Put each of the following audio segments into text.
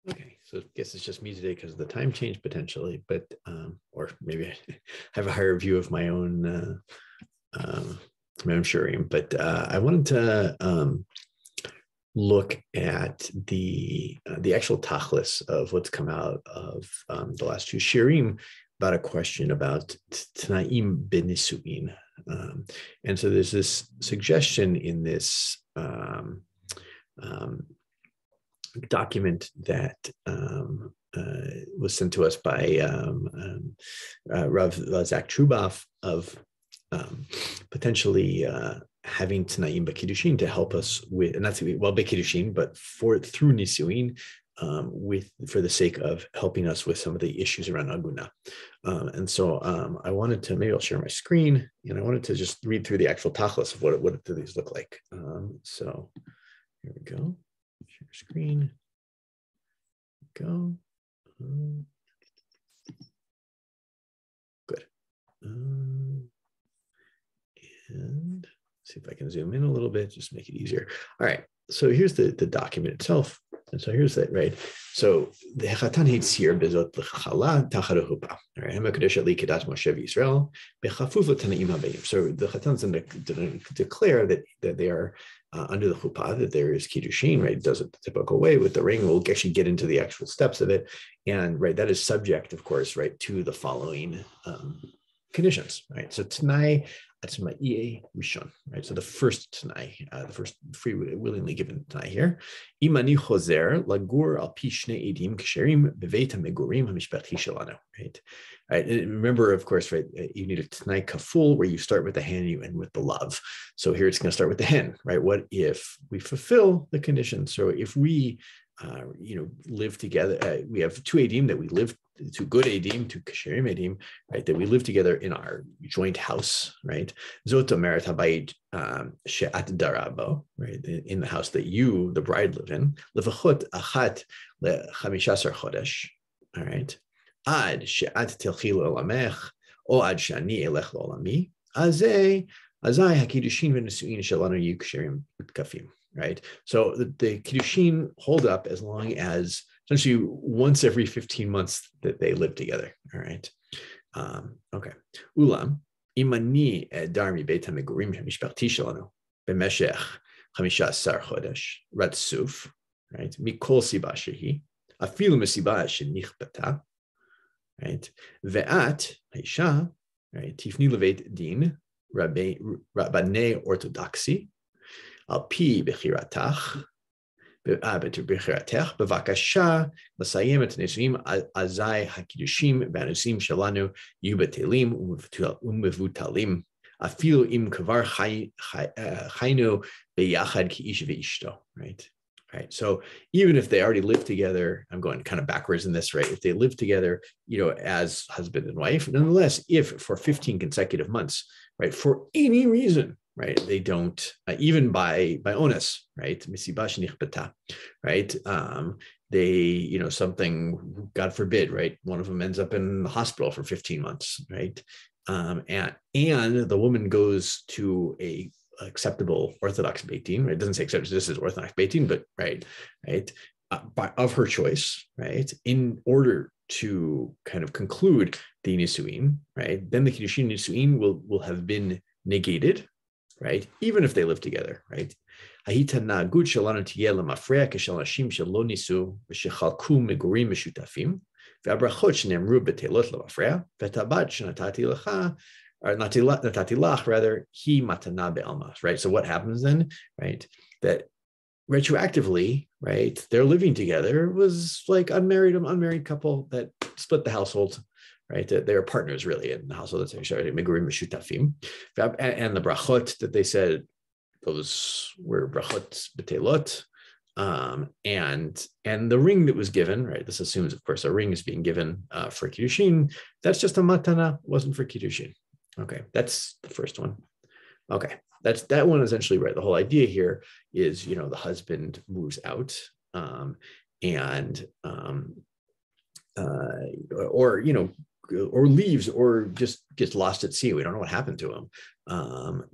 Okay, so I guess it's just me today because of the time change potentially, but or maybe I have a higher view of my own shurim. But I wanted to look at the actual tachlis of what's come out of the last two shirim about a question about tanaim benisuin, and so there's this suggestion in this document that was sent to us by Rav Zach Truboff of potentially having Tanaim B'Kiddushin to help us with, and not to be, well, B'Kiddushin, but through Nisuin, for the sake of helping us with some of the issues around Aguna. And so I wanted to, maybe I'll share my screen, and I wanted to just read through the actual tachlis of what do these look like. So here we go. Share screen. Go. Good. And see if I can zoom in a little bit, just make it easier. All right. So here's the document itself. And so here's that, right? So the Hechatan Hitzir bezot l'chala tachar hupa. All right. Hamakodesh li kedat Moshe v'Yisrael bechafuf l'tanaim habayim. So the Chatan's going to declare that they are under the chuppah, that there is kiddushin, right? It does it the typical way with the ring. We'll actually get into the actual steps of it, and right, that is subject, of course, right, to the following conditions, right? So Tanai Atzma EHE Rishon, right? So the first Tanai, the first free willingly given Tanai here. Imani Choser Lagur al pi shnei edim ksherim beveit hamegurim hamishpachti shelanu, right? Right. And remember, of course, right, you need a Tanai kaful where you start with the hen and you end with the love. So here it's going to start with the hen, right? What if we fulfill the conditions? So if we live together, we have two edim that we live, two good edim, two kasherim edim, right, that we live together in our joint house, right? Zot omeret habayit she'at darabo, right, in the house that you, the bride, live in. Levachot achat lechamishaser chodesh, all right. Ad she'at tilchi le'olamech, o ad she'ani elech le'olami, azay hakiddushin v'nesuin shelanu yu kasherim utkafim. Right. So the kiddushin hold up as long as essentially once every 15 months that they live together. All right. Okay. Ulam imani darmi beit hamegurim mishpachti shelanu b'meshech 15 chodesh ratsuf, right? Mikol siba shehi afilu mesiba shenichbata, right? Ve'at haisha, right? Tifni leveit din rabbanei orthodoxy. Al pi bechiratach, bevakasha, l'sayem et nesuim azai hakidushim v'anusim shelanu yu betelim umevutalim. Afilu im kavar chaynu beyachad ki'ish ve'ishto. Right. Right. So even if they already live together, I'm going kind of backwards in this, right? If they live together, as husband and wife, nonetheless, if for 15 consecutive months, right, for any reason, right, they don't, even by onus, right, misibash nichbata, right, they, something, God forbid, right, one of them ends up in the hospital for 15 months, right, and the woman goes to a acceptable Orthodox Beit Din, right? It doesn't say acceptable, this is Orthodox Beit Din, but right, of her choice, right, in order to kind of conclude the Nisuin, right, then the Kiddushin Nisuin will have been negated, right, even if they live together, right? Ahitanagut shelanu tiyeh lemafreya keshel nashim shelo nisu v'shechalku megurim meshutafim v'abrachot shenemru betelot lemafreya v'tabat shenatati lecha, or natati lach, rather, he matana be'almas, right? So what happens then, right? That retroactively, right, they're living together was like unmarried couple that split the household, right? That they're partners really in the household. That's actually megurim meshutafim, and the brachot that they said, those were brachot betelot, and the ring that was given, right? This assumes, of course, a ring is being given for kiddushin. That's just a matana, wasn't for kiddushin. Okay, that's the first one. Okay, that one essentially, right? The whole idea here is, the husband moves out, or leaves, or just gets lost at sea. We don't know what happened to him. Or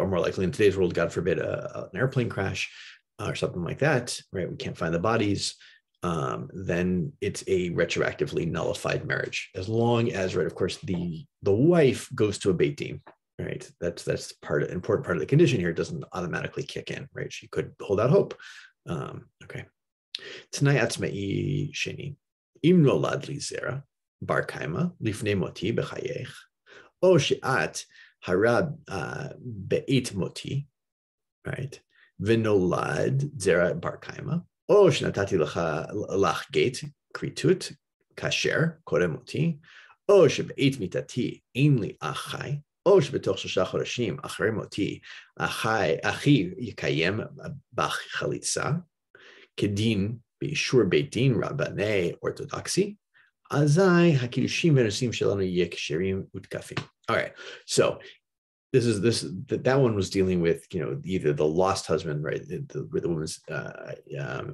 more likely in today's world, God forbid, an airplane crash. or something like that, right? We can't find the bodies. Then it's a retroactively nullified marriage, as long as, right, of course, the wife goes to a beit din, right? That's important part of the condition here. It doesn't automatically kick in, right? She could hold out hope. Okay. T'nai atzma'i sheni, im nolad li zera bar kaima lifnei moti b'chayech, o she'at hara be'et moti, right? V'nolad zera bar kaima, o shenatati lach gate kritut kasher korem moti, o shebe'et mitati ein li achai, o shebetoch shosha chodashim acharei moti achi yikayem bach chalitza kedin beishur beit din rabbanei orthodoxy, azai hakidushim v'nesuim shelanu yeh ksherim utkafim. All right, so that one was dealing with, either the lost husband, right, where the woman's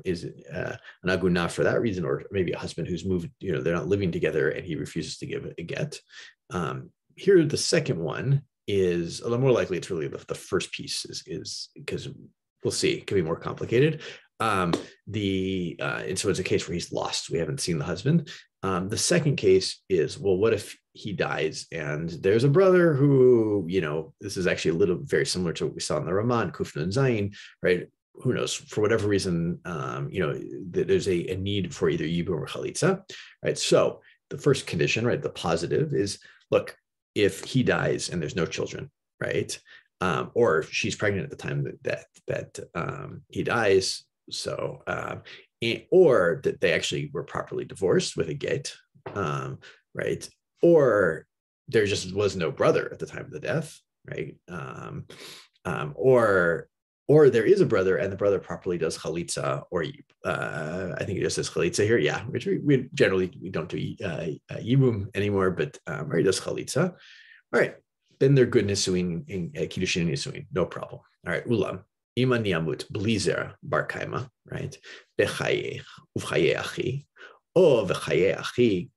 is an agunah for that reason, or maybe a husband who's moved, they're not living together and he refuses to give a get. Here, the second one is a little more likely. It's really the first piece is because we'll see, it could be more complicated. And so it's a case where he's lost. We haven't seen the husband. The second case is, well, what if he dies and there's a brother who, this is actually very similar to what we saw in the Raman, Kufna and Zayin, right? Who knows, for whatever reason, there's a need for either Yibum or Chalitza, right? So the first condition, right, the positive is, look, if he dies and there's no children, right? Or she's pregnant at the time that he dies, so or that they actually were properly divorced with a get, right? Or there just was no brother at the time of the death, right? Or there is a brother and the brother properly does chalitza, or I think it just says chalitza here, yeah, which we generally don't do yibum anymore, but or he does chalitza. All right, then they're good nisuin in kiddushin and nisuin, no problem. All right, ulam. Ima niamut blizer bar kaima, right? Bechayech uvchaye achi, o v'chaye achi,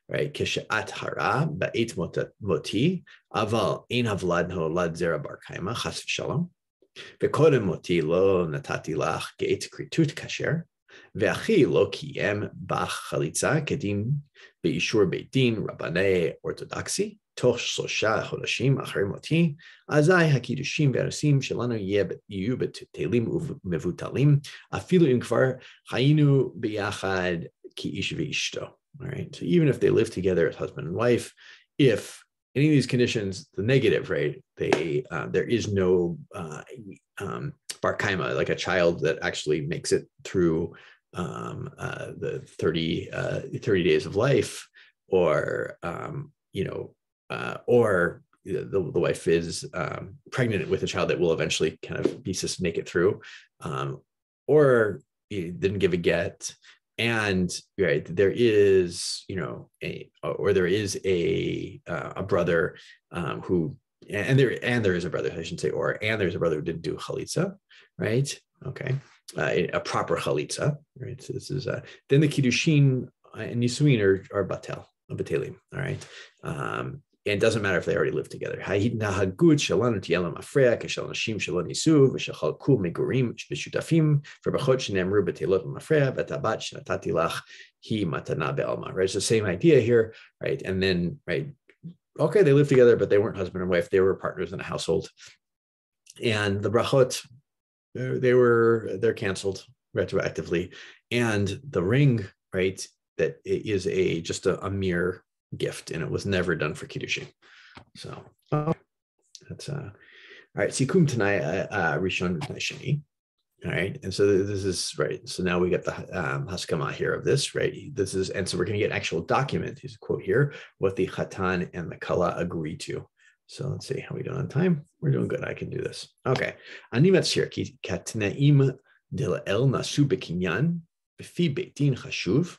right? Keshe'at hara ba'et moti, aval ein havlad nolad zera bar kaima, chas v'shalom. V'kodem moti lo natati lach geit kritut kasher, ve'achi lo kiyem bach chalitza kedin beishur beit din rabbanei orthodoxy, toch shlosha chodashim acharei moti, azai hakidushim ve'anusim shelanu yeh betelim uvmevutalim, afilu im kvar chayinu biyachad ki ish ve'ishto. All right, so even if they live together as husband and wife, if any of these conditions, the negative, right, there is no bar kaima, like a child that actually makes it through the 30 days of life, or or the wife is pregnant with a child that will eventually kind of make it through, or didn't give a get, and right, there is there is a brother who, and there is a brother, I shouldn't say and there's a brother who didn't do chalitza, right? Okay, a proper chalitza, right? So this is then the kiddushin and nisuin are batelim, all right. And it doesn't matter if they already live together. Right, it's the same idea here, right? And then, right, okay, they lived together, but they weren't husband and wife. They were partners in a household. And the brachot, they're canceled retroactively. And the ring, right, that is just a mere gift, and it was never done for kiddushin. So that's all right. Sikum tanai rishon sheni. All right, and so this is right. So now we get the haskama here of this, right? This is, and so we're going to get an actual document. Here's a quote here: what the chatan and the kala agree to. So let's see how we doing on time. We're doing good. I can do this. Okay. Ani metzir ki katnaim de el nasu bekinyan b'fi beit din chashuv.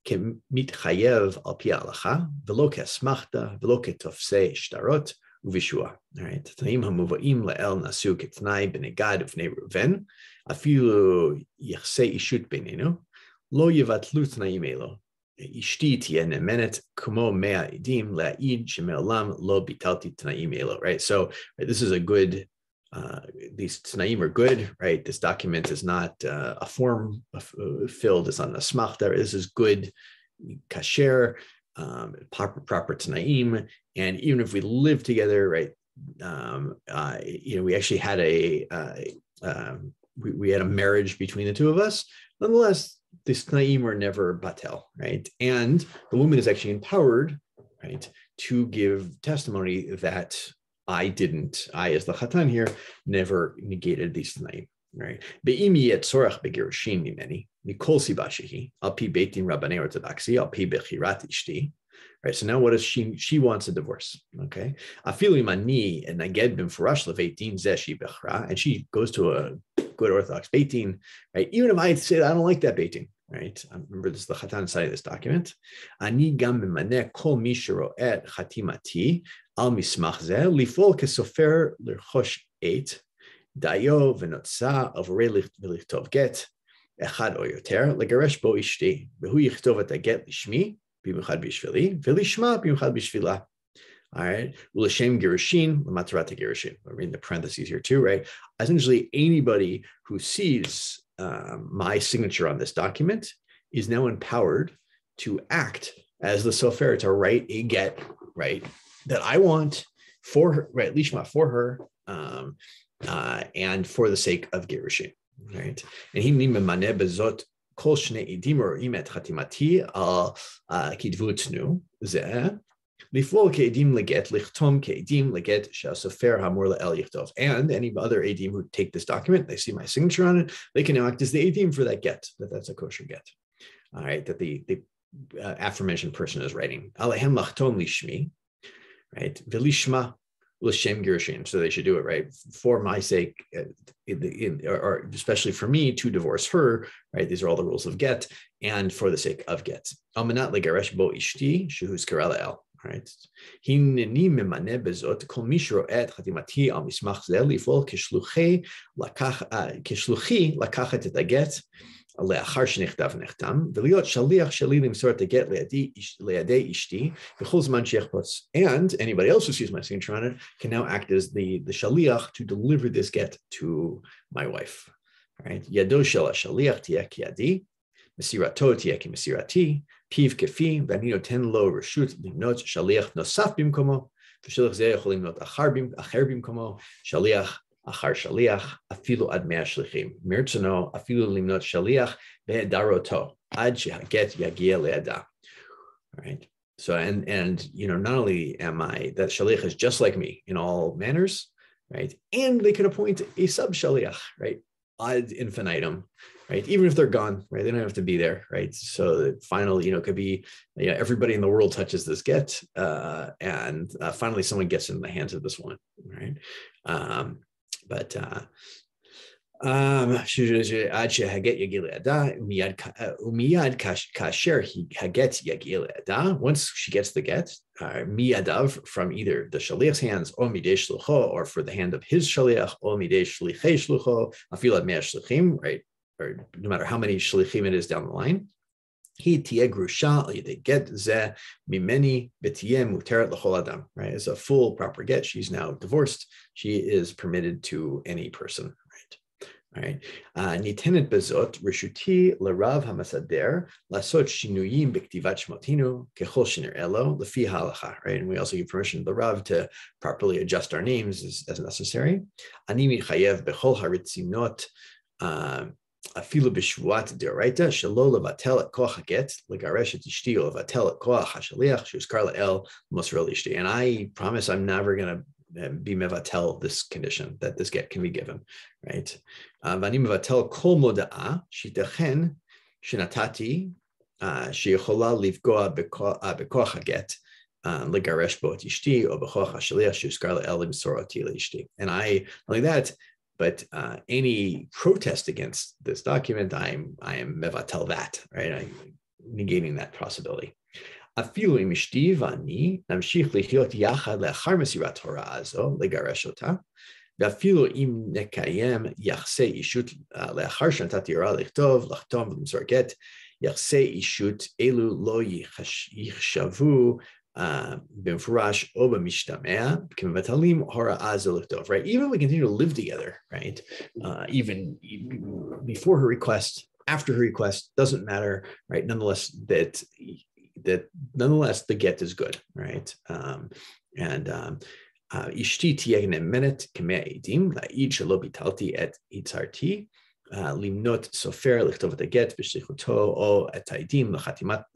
כמתחייב על פי ההלכה, ולא כאסמכתה, ולא כתופסי שטרות ובשוע. התנאים המובאים לאל נעשו כתנאי בנגד ובני ראובן, אפילו יחסי אישות בינינו, לא יבטלו תנאים אלו. אשתי תהיה נאמנת כמו 100 עדים להעיד שמעולם לא ביטלתי תנאים אלו. Right? So this is a good these tnaim are good, right? This document is not a form filled, it's not an asmachta. This is good, kasher, proper tnaim. And even if we live together, right, we actually had we had a marriage between the two of us. Nonetheless, the tnaim were never batel, right? And the woman is actually empowered, right, to give testimony that I, as the chatan here, never negated these tnaim, right? Be'im yet sorach begirushin mimeni mikol siba shehi al pi beitin rabbanei orthodoxy al pi bechirat ishti. Right. So now what is she wants a divorce. Okay. Afilu imani and naged b'mfurash leveitin zeshi bechra, and she goes to a good Orthodox beitin, right? Even if I say I don't like that beitin, right? I remember this is the chatan side of this document. Ani gam b'maneh kol mishro et chatimati al mismach zeh lifol kesofer l'chosh eit dayo v'notza avorei v'lichtov get echad o yoter legaresh bo ishti v'hu yichtov et get lishmi b'michad b'shvili v'lishma b'michad b'shvila. All right. L'shem girushin, l'matarat girushin. I read the parentheses here too, right? Essentially, anybody who sees my signature on this document is now empowered to act as the sofer, to write a get, right, that I want for her, right, lishma for her, and for the sake of girushin, right? And he nimemaneh bezot kol shnei edim or imet chatimati al kidvutnu zeh. Lifol ke'edim leget, lichtom ke'edim leget, sha'sofer hamur le'el yichtov. And any other edim who take this document, they see my signature on it, they can now act as the edim for that get, that's a kosher get. All right, that the aforementioned person is writing. Alehem lachtom lishmi, right? V'lishma l'shem girushin. So they should do it, right? For my sake, or especially for me to divorce her, right? These are all the rules of get, and for the sake of get. Almanat legaresh bo ishti, shehu's karalael. Right. Hineni memane bezot kol mishro et chatimati al mismach zeh lifol keshluchi lakachet et haget leachar shenichtav nechtam v'liot shaliach sheli limsor et haget leadei ishti b'chol zman sheichpotz. And anybody else who sees my signature on it can now act as the shaliach to deliver this get to my wife. Right. Yado shel shaliach tieh ki yadi, mesirato tieh ki mesirati. Piv kefi, v'ani noten lo reshut limnot shaliach nosaf bimkomo, v'shaliach zeh yachol limnot acher bimkomo, shaliach achar shaliach, afilu ad mea shlichim. Mirtzono afilu limnot shaliach be'edaroto ad shehaget yagia le'ada. All right. So and not only am I that shaliach is just like me in all manners, right? And they could appoint a sub shaliach, right? Ad infinitum. Right, even if they're gone, right, they don't have to be there, right? So the final, could be, everybody in the world touches this get, and finally someone gets in the hands of this one, right? Once she gets the get, miyadav from either the shaliach's hands, or midei shlucho, or for the hand of his shaliach, or midei shlichei shlucho, afil ad mea shlichim, right? Or no matter how many shlichim it is down the line, he tieh grusha al yedei get zeh mimeni b'tieh muteret l'chol adam. Right, it's a full proper get. She's now divorced. She is permitted to any person. Right. Nitenet bezot reshuti lerav hamasader lasot shinuyim b'ktivat shmotinu kechol shenir elo lefi halacha. Right, and we also give permission to the rav to properly adjust our names as necessary. Ani mitchayev bechol haritzinot. Afilu b'shvuat deoraita shelo levatel et koach haget legaresh et ishti or levatel et koach hashaliach shuzkar le'el mosrel ishti. And I promise I'm never going to be mevatel this condition, that this get can be given, right? V'ani mevatel kol moda'a shitechen shenatati sheyechola livgoa bekoach haget legaresh bo et ishti or bekoach hashaliach shuzkar le'el limsoroti leishti. And I like that. But any protest against this document, I am mevatel that, right? I'm negating that possibility. Afilu im ishti v'ani namshich lichiyot yachad le'achar mesirat Torah azo legaresh ota, ve'afilu im nekayem yachse ishut le'achar shenatati ora lichtov lachtom v'limsor get yachse ishut elu lo yichshavu במפורש או במשתמע, כמבטלים הוראה זו לכתוב, right? Even if we continue to live together, right? Even before her request, after her request, doesn't matter, right? Nonetheless, that nonetheless the get is good, right? Ishti tiyeh ne'emenet k'mei edim la'id shelo bitalti et hitzarti limnot sofer לכתוב את הגט בשליחותו או את העדים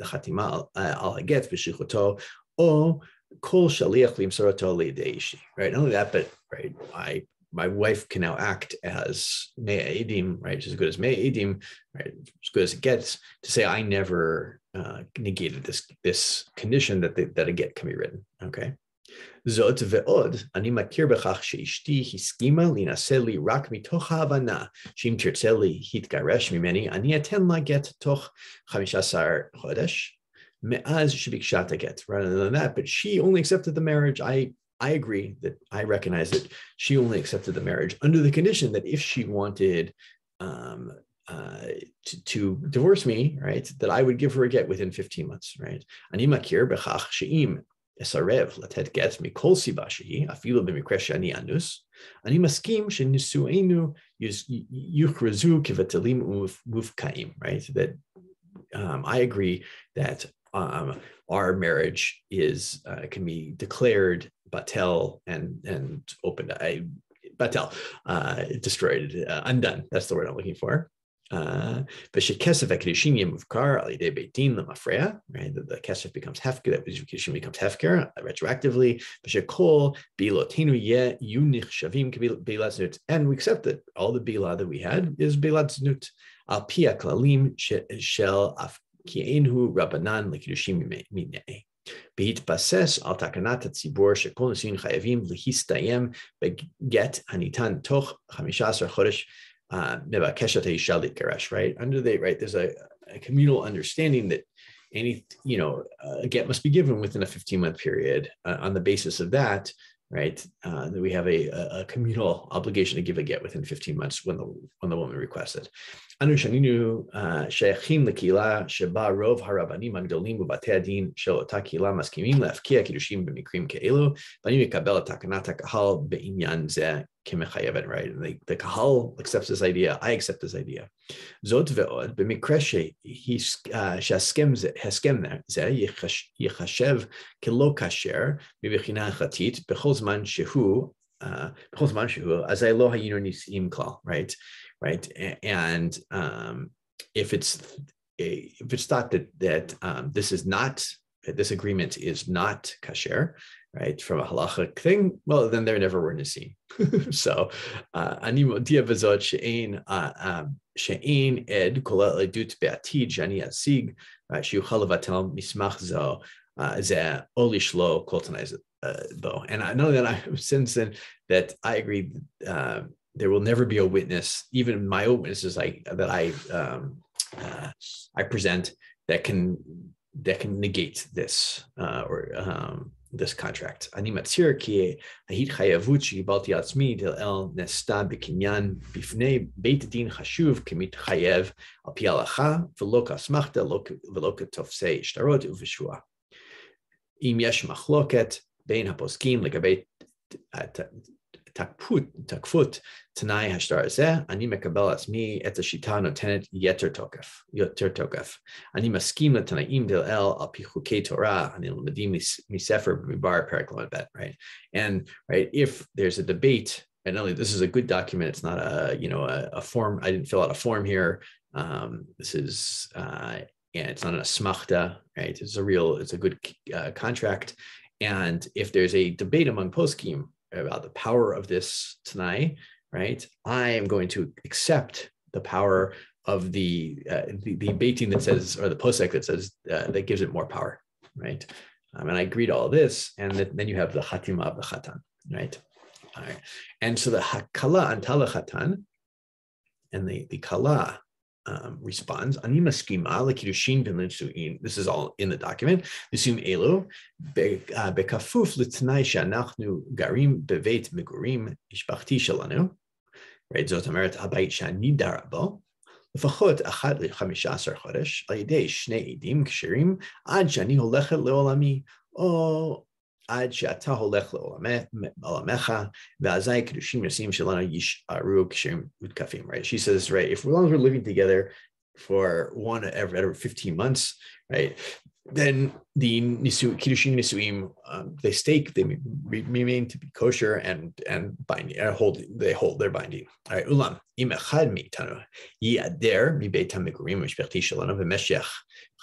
לחתימה על הגט בשליחותו או כל שליח למסורתו לידי אישי. Right? Not only that, but right, my wife can now act as mei edim, right? As good as mei edim, right? As good as it gets, to say I never negated this condition that a get can be written. Okay. זאת ועוד, אני מכיר בכך שאשתי הסכימה להינשא לי רק מתוך ההבנה שאם תרצה להתגרש ממני, אני אתן לה גט תוך 15 חודש, מאז שביקשה את הגט. Rather than that, but she only accepted the marriage. I agree that I recognize that she only accepted the marriage under the condition that if she wanted to divorce me, right, that I would give her a get within 15 months, right? אני מכיר בכך שאם אסרב לתת גט מכל סיבה שהיא, אפילו במקרה שאני אנוס, אני מסכים שנישואינו יוכרזו כבטלים ומופקעים, right? That I agree that our marriage is can be declared batel and open, batel, destroyed, undone. That's the word I'm looking for. ושכסף הקידושין יהיה מובקר על ידי בית דין למפרע, right? The kesef becomes hefker, that kiddushin becomes hefker retroactively, ושכל בילותינו יהיו נחשבים כבילת זנות, and we accept that all the bilah that we had is בילת זנות, על פי הכללים של כי אין הוא רבנן לקידושין מנהי. בהתבסס על תקנת הציבור שכל נישואין חייבים להסתיים בגט הניתן תוך 15 חודש מבקשת האישה להתגרש, right? There's a communal understanding that any, a get must be given within a 15-month period. On the basis of that, right, that we have a communal obligation to give a get within 15 months when the woman requests it. אנו שנינו שייכים לקהילה שבה רוב הרבנים הגדולים בבתי הדין של אותה קהילה מסכימים להפקיע קידושים במקרים כאלו, ואני מקבל את תקנת הקהל בעניין זה כמחייבת, right? The kahal accepts this idea, I accept this idea. זאת ועוד, במקרה שהסכם זה ייחשב כלא כשר מבחינה הלכתית בכל זמן שהוא, אז לא היינו נישאים כלל, right? And if it's thought that this agreement is not kasher, right, from a halachic thing, well, then there never were nisim. So, ani modia b'zot she'ein ed kol edut be'atid shani atzig sheyuchal levatel mismach zo ze o lishlo kol tanai bo. And I know that since then that I agree. There will never be a witness, even my own witnesses that I present that can negate this this contract. אני מצהיר כי ההתחייבות שקיבלתי על עצמי דלאל נעשתה בקניין בפני בית דין חשוב כמתחייב על פי ההלכה ולא כאסמכתא ולא כתופסי שטרות ובשבועה. אם יש מחלוקת בין הפוסקים לגבי תקפות תנאי השטר הזה, אני מקבל עצמי את השיטה הנותנת יותר תוקף. אני מסכים לתנאים דלאל על פי חוקי תורה, אני למדים מספר במדבר פרק ל"ב, right? And right, if there's a debate, and only this is a good document, it's not a form, I didn't fill out a form here. This is and it's not an asmachta, right? It's a good contract. And if there's a debate among poskim about the power of this Tanai, right, I am going to accept the power of the beitin that says, or the posek that says that gives it more power, right? And I agree to all this, and then you have the chatima of the chatan, right? All right, and so the hakala antala chatan, and the kala responds, Ani maskima lekidushin ben nisuin. This is all in the document. Nisum elu bekafuf l'tnai she'anachnu garim beveit megurim mishpachti shelanu. Right, זאת אומרת, הבית שאני דרה בו, לפחות אחת ל-15 חודש, על ידי שני עדים כשרים, עד שאני הולכת לעולמי, או עד שאתה הולך לעולמך, ואזי קדושים נשים שלנו יישארו כשהם מותקפים, right? She says, right, if as long as we're living together for one every 15 months, right, then the kiddushin nisuim, they remain to be kosher and binding, they hold their binding. All right, ulam im echad meitanu yiader mibeit hamigurim mishpechti shalanu b'meshech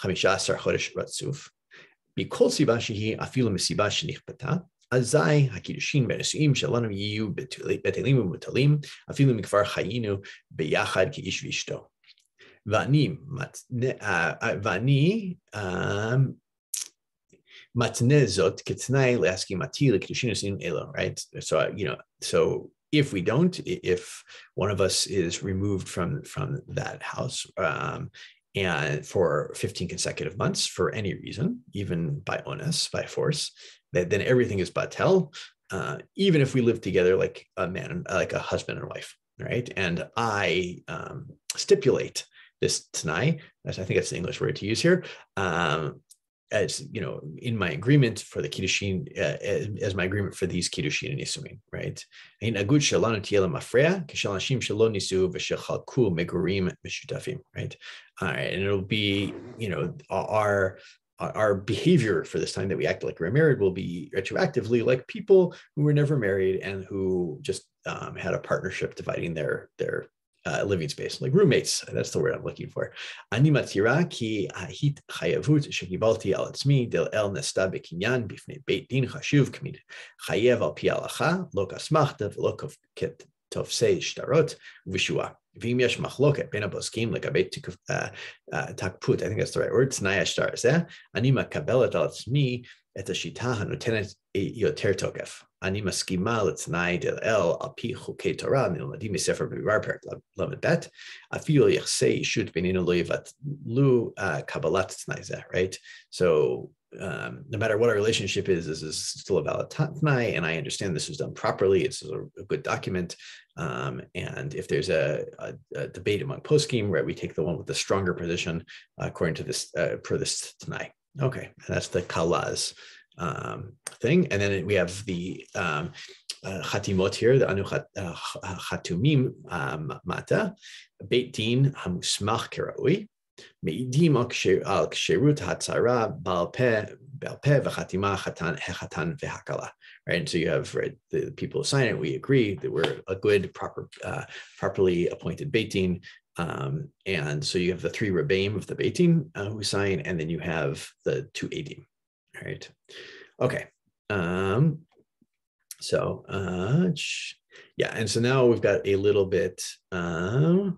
15 chodesh ratzuf mכל סיבה שהיא אפילו מסיבה שנכפתה, אזי הקידושין והנישואים שלנו יהיו בטלים ומבוטלים, אפילו מכבר חיינו ביחד כאיש ואשתו. ואני מתנה זאת כתנאי להסכמתי לקידושין ונישואים אלו, right? So if we don't, if one of us is removed from that house, and for 15 consecutive months for any reason, even by onus, by force, then everything is batel, even if we live together like a man, like a husband and wife, right? And I stipulate this tonight, I think that's the English word to use here, as in my agreement for the kiddushin, as my agreement for these kiddushin and nisuin, right? In agud shalanu tiyela mafreya kishalashim shalom nisu v'shechalku megurim mishutafim, right? And it'll be, our behavior for this time that we act like we're married will be retroactively like people who were never married and who just had a partnership dividing their living space, like roommates. That's the word I'm looking for. Ani matira ki ahit chayavut shekibalti al atzmi del el nesta bekinyan bifnei beit din chashuv k'mid chayev al pi halacha lo kasmachta v'lo tofsei shtarot v'shua. V'im yesh machloket ben haboskim legabei takput, I think that's the right word, t'nai ashtar zeh, ani makabelet al atzmi et hashita hanotenet yoter tokef. אני מסכימה לתנאי דלאל על פי חוקי תורה הנלמדים מספר במדבר פרק ל"ב, אפילו יחסי אישות בינינו לא יבטלו קבלת תנאי זה, right? So no matter what our relationship is, this is still a valid tnai, and I understand this was done properly. It's a good document, and if there's a debate among poskim, right, we take the one with the stronger position according to this per this tnai. Okay, and that's the kalaz thing. And then we have the chatimot here, the anu chatumim mata, beit din hamusmach keraui, meidim al ksherut hatzara bal peh v'chatima hechatan v'hakala. Right, and so you have, right, the people who sign it. We agree that we're a good, properly appointed beit din. And so you have the 3 rebbeim of the beit din who sign, and then you have the 2 edim. All right. Okay. Yeah. And so now we've got a little bit. Did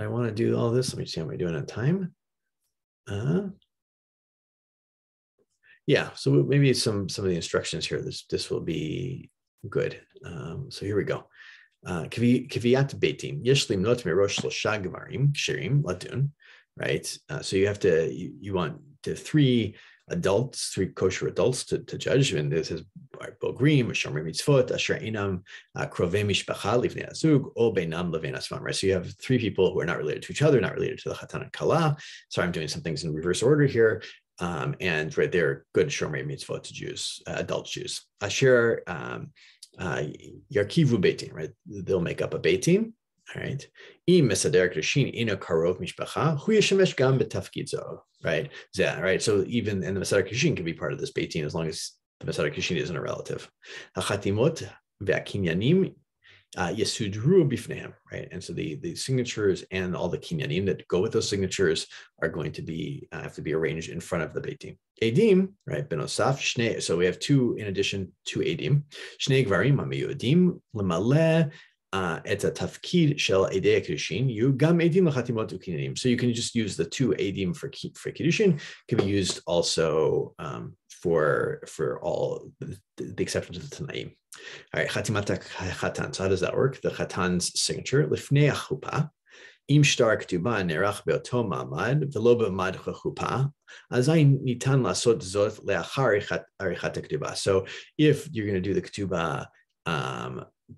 I want to do all this? Let me see how we're doing on time. Yeah. So maybe some of the instructions here. This will be good. So here we go. Kviyat beitin yesh limnot merosh shlosha gemarim ksherim ladun. Right. So you have to. You want the 3 kosher adults to judge, and this is bogrim, shomer mitzvot, asher inam krovei mishpacha livnei azug, o beinam levei asvam. Right, so you have 3 people who are not related to each other, not related to the chatan and kala. Sorry, I'm doing some things in reverse order here, and right, they're good shomer mitzvot to Jews, adult Jews. Asher yarkivu beitin, right, they'll make up a beitin. All right. Right. So even and the Mesader Kishin can be part of this beit din as long as the Mesader Kishin isn't a relative. Right. And so the signatures and all the kinyanim that go with those signatures are going to be have to be arranged in front of the beit din. Edim, right? Benosaf shnei. So we have 2 in addition to edim. Shnei gvarim hamiyudim lemale. It's a tafkid shel edei kiddushin. You gam edim lechatimot ukinyanim. So you can just use the 2 edim for kiddushin. Can be used also for all the exceptions of the tanaim. All right, chatimat chatan. So how does that work? The chatan's signature lifnei chuppah. Im shtar ktuba nerach beoto ma'amad v'lo b'mad chuppah. Azay nitan lasot zot leachar arichat ktuba. So if you're going to do the ktuba,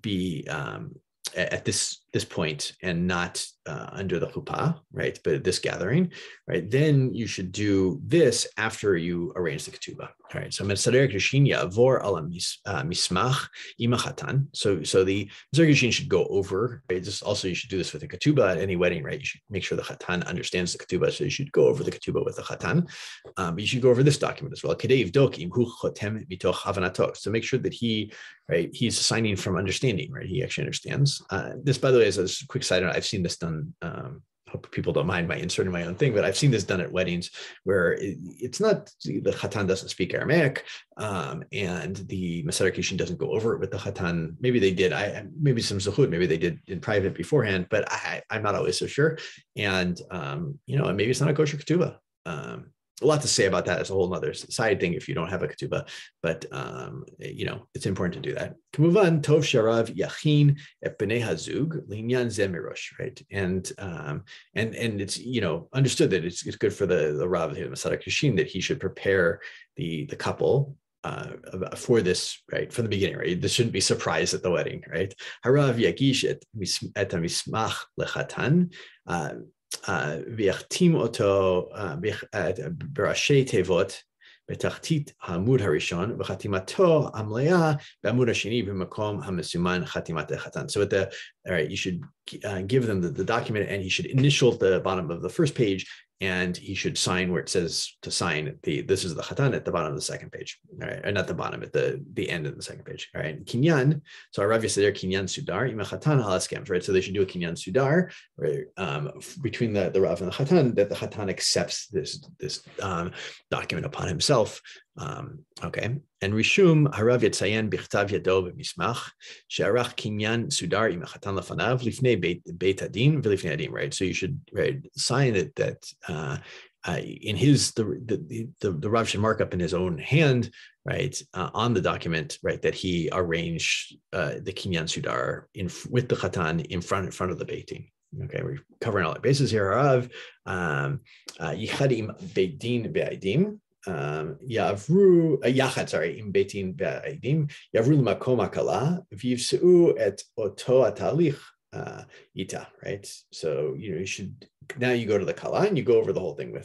be at this this point and not under the chuppah, right? But this gathering, right? Then you should do this after you arrange the ketubah, right? So mesader kedushin yavor ala mismach ima chatan. So the mesader kedushin should go over, right? Just also you should do this with a ketubah at any wedding, right? You should make sure the chatan understands the ketubah, so you should go over the ketubah with the chatan. But you should go over this document as well. Kedei yivdok im hu chotem mitoch havanato. So make sure that he's signing from understanding, right? He actually understands. This, by the way, is a quick side note. I've seen this done. Hope people don't mind my inserting my own thing, but I've seen this done at weddings where it's not, the chatan doesn't speak Aramaic, and the mesader kedushin doesn't go over it with the chatan. Maybe they did. Maybe some zuchut, maybe they did in private beforehand, but I'm not always so sure. And maybe it's not a kosher ketubah. A lot to say about that. It's a whole other side thing if you don't have a ketubah, but it's important to do that. K'muvan tov sharav yachin et bnei hazug linyan ze mirosh, right? And it's understood that it's good for the rav, the mesader kedushin, that he should prepare the couple for this, right, from the beginning, right? This shouldn't be surprised at the wedding, right? Harav yagish et mismach lechatan. ויחתים אותו בראשי תיבות בתחתית העמוד הראשון וחתימתו המלאה בעמוד השני במקום המסומן חתימת החתן. So you should give them the document, and he should initial at the bottom of the first page, and he should sign where it says to sign this is the chatan at the bottom of the second page, all right, or not the bottom, at the end of the second page, all right. Kinyan, so our Rav Yisrael kinyan sudar ima chatan halaskems, right? So they should do a kinyan sudar, right, between the Rav and the chatan, that the chatan accepts this document upon himself. Okay, and Rishum harav yetzayen bichtav yado b'mismach she'arach kinyan sudar im chatan lefanav lifnei beit hadin v'lifnei hadin, right? So you should, right, sign it that in his the Rav should mark up in his own hand, right, on the document, right, that he arranged the kinyan sudar with the chatan in front of the beit din. Okay, we're covering all the bases here. Harav yichadim beit din be'aidim. Yavru yachad, im beitin ba'aidim yavru l'makom hakala v'yivseu et oto atalich ita, right? So you should, now you go to the kala and you go over the whole thing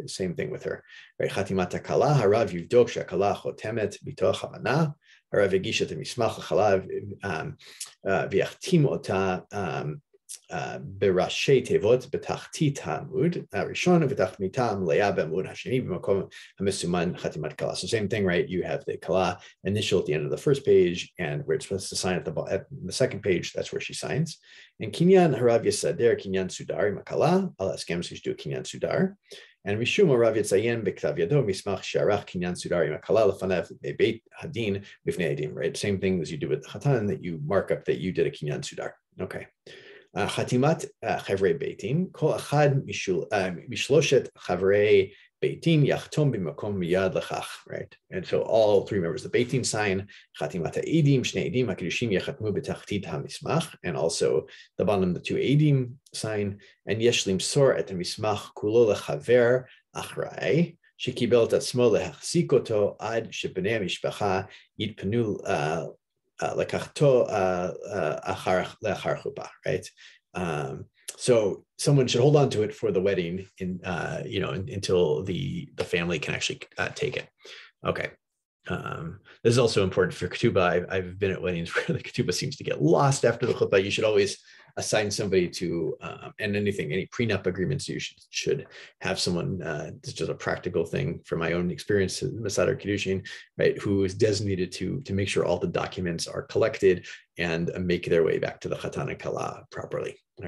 same thing with her, right? Chatimat kala harav yivdok shakala chotemet bitoch havana harav yagish et mismach l'chalav v'yachtim ota בראשי תיבות בתחתית העמוד הראשון ותחתיתה המלאה בעמוד השני במקום המסומן חתימת כלה. So same thing, right? You have the kala initial at the end of the first page, and where it's supposed to sign at the second page, that's where she signs. And kinyan harav yasader kinyan sudar im kala al askem, so you do kinyan sudar. And Rishum harav yetzayen b'ktav yado mismach she'arach kinyan sudar im kala lefanav beit hadin b'fnei hadin, right? Same thing as you do with the chatan, that you mark up that you did a kinyan sudar. Okay. חתימת חברי ביתין, כל אחד משלושת חברי ביתין יחתום במקום מיד לכך, right? And so all three members of the ביתין sign, חתימת העדים, שני עדים הקדושים יחתמו בתחתית המסמך, and also the bottom, the two עדים sign, and יש למסור את המסמך כולו לחבר אחראי, שקיבל את עצמו להחזיק אותו עד שבני המשפחה יתפנו לקחתו לאחר חופה, right? So someone should hold on to it for the wedding until the family can actually take it. Okay. This is also important for ketubah. I've been at weddings where the ketubah seems to get lost after the chuppah. You should always assign somebody to, and any prenup agreements, you should have someone, it's just a practical thing from my own experience, mesader kedushin, right, who is designated to make sure all the documents are collected and make their way back to the chatan and kala properly. All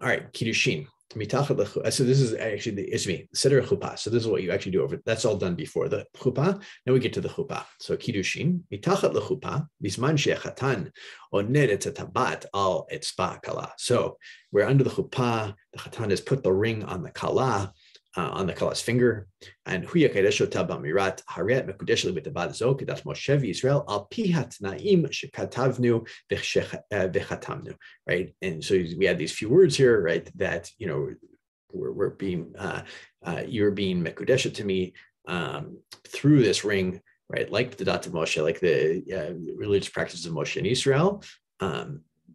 right, kiddushin. So this is actually the seder chuppah. So this is what you actually do over. That's all done before the chuppah. Now we get to the chuppah. So kiddushin mitachat lechuppah bisman she'chatan oned et tabat al etzba kala. So we're under the chuppah. The chatan has put the ring on the kala. On the kala's finger, and huya kadeshota bamirat haret mekudesh lebetabat zo kedas Moshe Israel al pihat naim shekatavnu v'chatamnu, right? And so we had these few words here, right? That we're being you're being mekudesha to me through this ring, right? Like the dat of Moshe, like the religious practices of Moshe in Israel.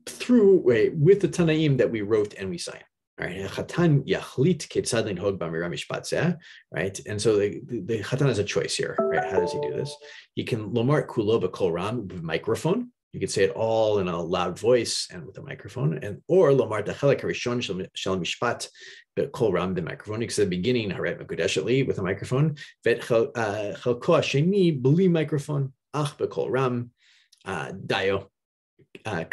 through with the Tanaim that we wrote and we signed. All right, Chatan yachlit ketzad linhog b'amira mishpat zeh, right? And so the Chatan has a choice here, right? How does he do this? He can lomar kulo b'kol ram with microphone. You could say it all in a loud voice and with a microphone, and or lomar dachelek harishon shel mishpat b'kol ram b'microphone. Because at the beginning, haret mekudeshetli with a microphone, vet chelko hasheni b'li microphone ach b'kol ram dayo. Right?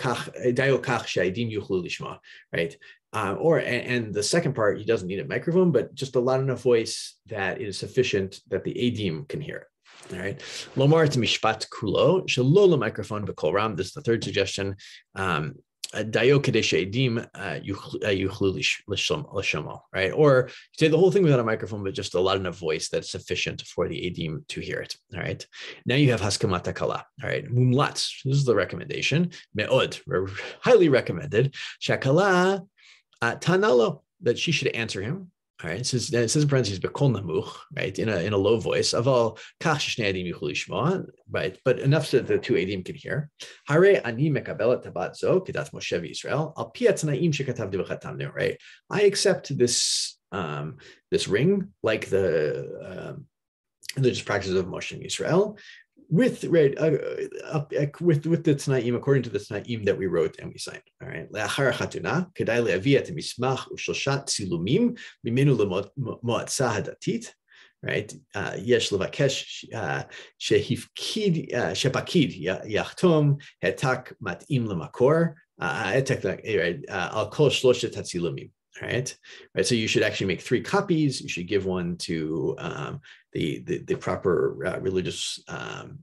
And the second part, he doesn't need a microphone, but just a loud enough voice that is sufficient that the edim can hear it. All right. Lomar to mishpat kulo shelo microphone b'kol ram. This is the third suggestion. Dayo kadesh edim yuchlu l'shomo. Right. Or say the whole thing without a microphone, but just a loud enough voice that's sufficient for the edim to hear it. All right. Now you have haskemat hakala. All right. Mumlatz. This is the recommendation. Me'od. Highly recommended. Shakala tanalo, that she should answer him. All right, it says in parentheses, "Bekol namuch," right, in a low voice. Aval kach shnei adim yuchlu lishma, right, but enough so that the two adim can hear. Hare ani mekabelet tabat zo kedat Moshe v'Yisrael al pi hatanaim shekatav b'chatam. Right, I accept this this ring like the religious practices of Moshe and Yisrael. With the Tanaim, according to the Tanaim that we wrote and we signed. All right. Le'achar chatuna kedai le'avi et mismach u'shloshat tzilumim mimenu le'moatza hadatit. Right. Yesh levakesh shehifkid shepakid yachtom hetak matim lemakor etek al kol shloshet hatzilumim. Right. So you should actually make 3 copies. You should give one to the proper religious. I'll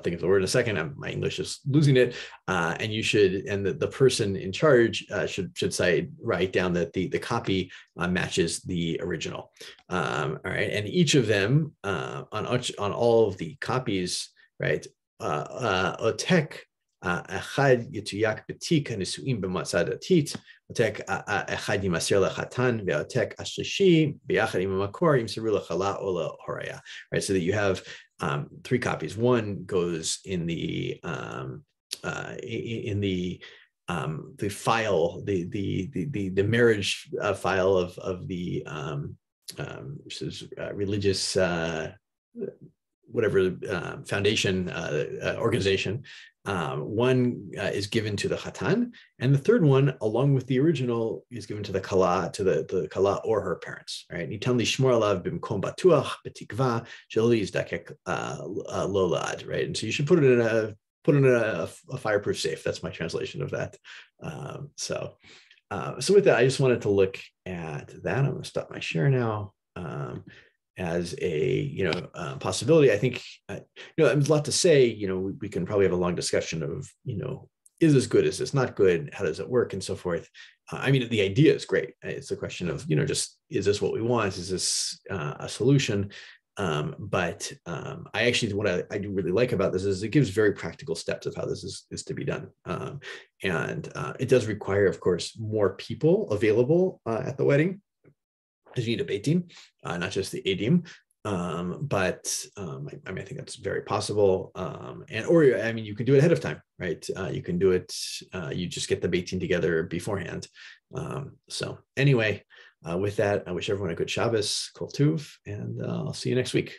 think of the word in a second. My English is losing it. And you should, and the person in charge should say, write down that the copy matches the original. All right. And each of them on all of the copies, right? Otek echad yituyak betik hanisuim b'matzah datit. Otek echad yimaser lechatan ve'otek ashlishi b'yachad im hamakor yimseru lechala o lehoraya. Right. So that you have 3 copies. One goes in the file, the marriage file of the which is religious whatever foundation organization. One is given to the Chatan, and the third one, along with the original, is given to the Kala, to the Kala or her parents. Right? Nitan lishmor alav b'mkom batuach b'tikva shelo yizdakek lo la'ad. Right? And so you should put it in a fireproof safe. That's my translation of that. So with that, I just wanted to look at that. I'm going to stop my share now. As a possibility. I think there's a lot to say. We can probably have a long discussion of is this good, is this not good, how does it work, and so forth. I mean, the idea is great. It's a question of just, is this what we want, is this a solution? But I actually, what I do really like about this is it gives very practical steps of how this is to be done. And it does require, of course, more people available at the wedding. You need a beit din, not just the edim, but I think that's very possible. You can do it ahead of time, right? You can do it. You just get the beit din together beforehand. So anyway, with that, I wish everyone a good Shabbos, Kol Tuv, and I'll see you next week.